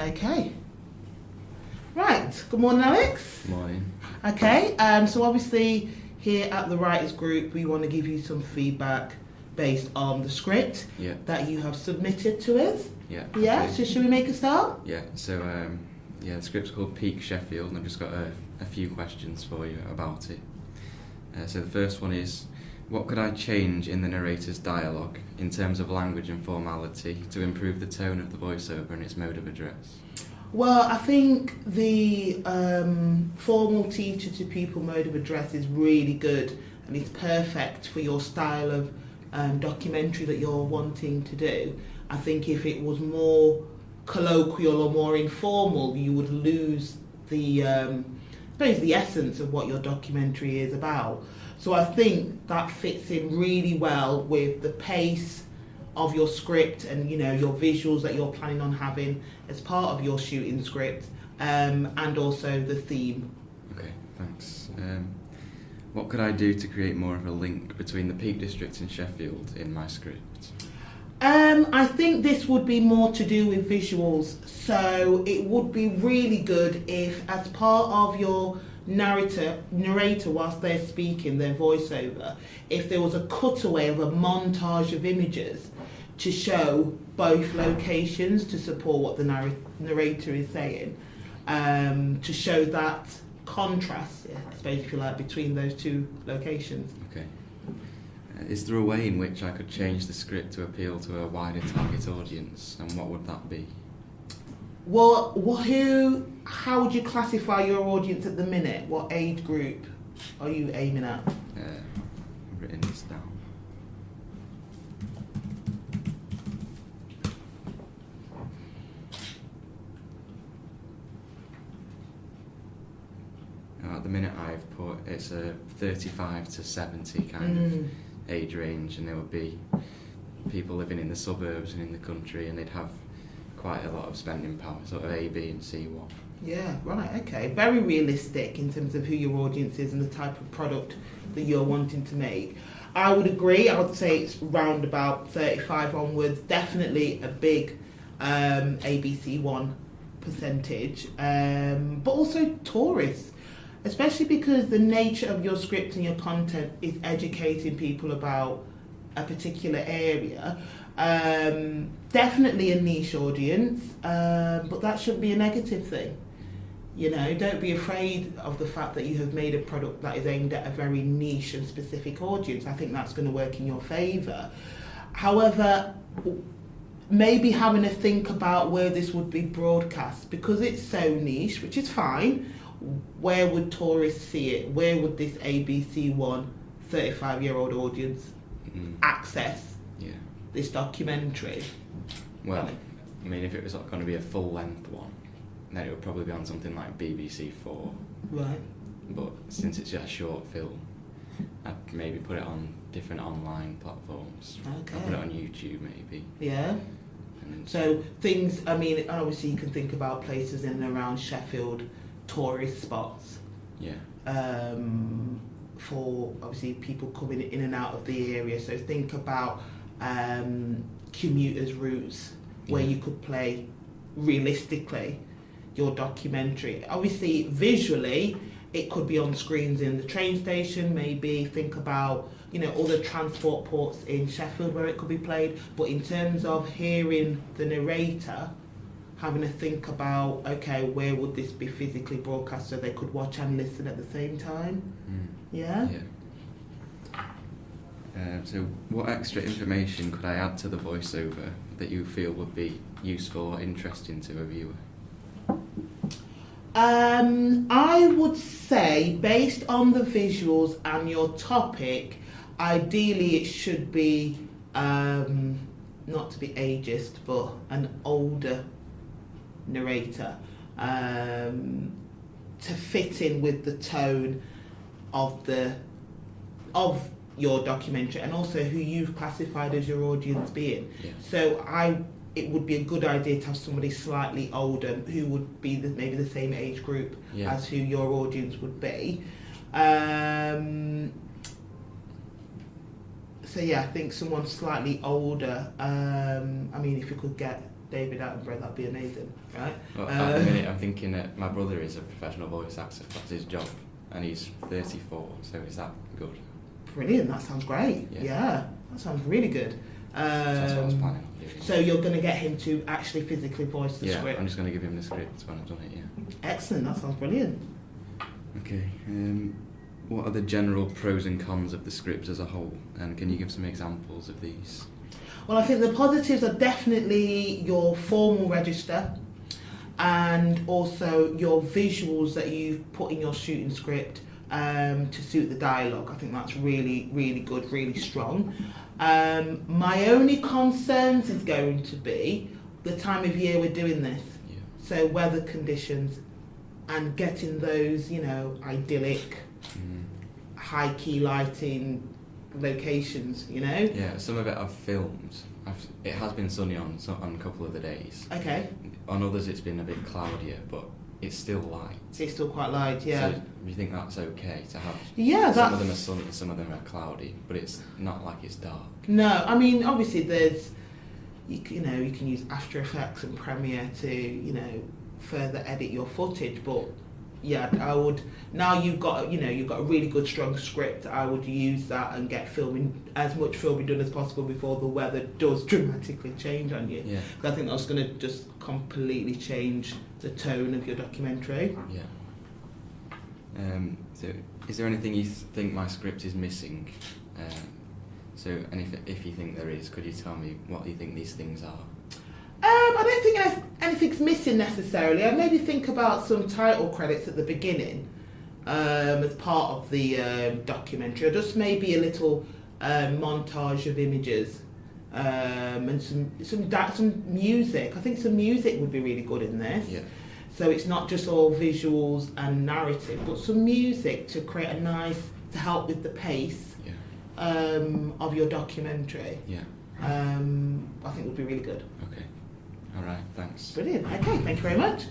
Okay. Right. Good morning, Alex. Morning. Okay. So obviously here at the Writers Group, we want to give you some feedback based on the script Yeah. that you have submitted to us. Yeah. Yeah. Okay. So should we make a start? Yeah. So the script's called Peak Sheffield, and I've just got a few questions for you about it. So the first one is, what could I change in the narrator's dialogue in terms of language and formality to improve the tone of the voiceover and its mode of address? Well, I think the formal teacher to pupil mode of address is really good, and it's perfect for your style of documentary that you're wanting to do. I think if it was more colloquial or more informal, you would lose the essence of what your documentary is about. So I think that fits in really well with the pace of your script and your visuals that you're planning on having as part of your shooting script, and also the theme. Okay, thanks. What could I do to create more of a link between the Peak District and Sheffield in my script? I think this would be more to do with visuals, so it would be really good if, as part of your narrator whilst they're speaking their voiceover, if there was a cutaway of a montage of images to show both locations to support what the narrator is saying, to show that contrast, I suppose, if you like, between those two locations. Okay. Is there a way in which I could change the script to appeal to a wider target audience, and what would that be? Well, how would you classify your audience at the minute? What age group are you aiming at? I've written this down. At the minute I've put it's a 35 to 70 kind of age range, and there would be people living in the suburbs and in the country, and they'd have quite a lot of spending power, sort of A, B and C1. Yeah, right, okay. Very realistic in terms of who your audience is and the type of product that you're wanting to make. I would agree. I would say it's round about 35 onwards. Definitely a big ABC1 percentage, but also tourists, especially because the nature of your script and your content is educating people about a particular area. Definitely a niche audience, but that shouldn't be a negative thing. Don't be afraid of the fact that you have made a product that is aimed at a very niche and specific audience. I think that's going to work in your favour. However, maybe having a think about where this would be broadcast, because it's so niche, which is fine. Where would tourists see it? Where would this ABC1 35-year-old audience access this documentary? Well, I mean, if it was going to be a full-length one, then it would probably be on something like BBC 4. Right. But since it's just a short film, I'd maybe put it on different online platforms. Okay. I'd put it on YouTube maybe. Yeah. So things, I mean, obviously you can think about places in and around Sheffield, tourist spots. Yeah. For obviously people coming in and out of the area. So think about commuters' routes where you could play realistically your documentary. Obviously visually it could be on screens in the train station. Maybe think about other transport ports in Sheffield where it could be played. But in terms of hearing the narrator, having to think about, okay, where would this be physically broadcast so they could watch and listen at the same time? Yeah? So what extra information could I add to the voiceover that you feel would be useful or interesting to a viewer? I would say, based on the visuals and your topic, ideally it should be, not to be ageist, but an older narrator, to fit in with the tone of your documentary, and also who you've classified as your audience being. So it would be a good idea to have somebody slightly older who would be maybe the same age group as who your audience would be. So yeah, I think someone slightly older. I mean, if you could get David Attenborough, that'd be amazing, right? Well, at the minute, I'm thinking that my brother is a professional voice actor. That's his job, and he's 34. So is that good? Brilliant. That sounds great. Yeah, that sounds really good. So that's what I was planning on doing. So you're going to get him to actually physically voice the script? Yeah, I'm just going to give him the script when I've done it. Yeah. Excellent. That sounds brilliant. Okay. What are the general pros and cons of the script as a whole? And can you give some examples of these? Well, I think the positives are definitely your formal register and also your visuals that you've put in your shooting script to suit the dialogue. I think that's really, really good, really strong. My only concerns is going to be the time of year we're doing this. Yeah. So weather conditions and getting those, idyllic, high key lighting locations, Yeah, some of it I've filmed. It has been sunny on a couple of the days. Okay. On others it's been a bit cloudier, but it's still light. It's still quite light, yeah. So you think that's okay to have? Yeah, some of them are sunny, some of them are cloudy, but it's not like it's dark. No, I mean obviously there's, you can use After Effects and Premiere to further edit your footage, but yeah, I would. Now you've got a really good strong script. I would use that and get as much filming done as possible before the weather does dramatically change on you. Yeah. I think that's going to just completely change the tone of your documentary. Yeah. So, is there anything you think my script is missing? And if you think there is, could you tell me what you think these things are? I don't think anything's missing necessarily. I maybe think about some title credits at the beginning as part of the documentary, or just maybe a little montage of images and some music. I think some music would be really good in this. Yeah. So it's not just all visuals and narrative, but some music to create to help with the pace of your documentary. Yeah. I think would be really good. Okay. All right. Thanks. Brilliant. Okay, thank you very much.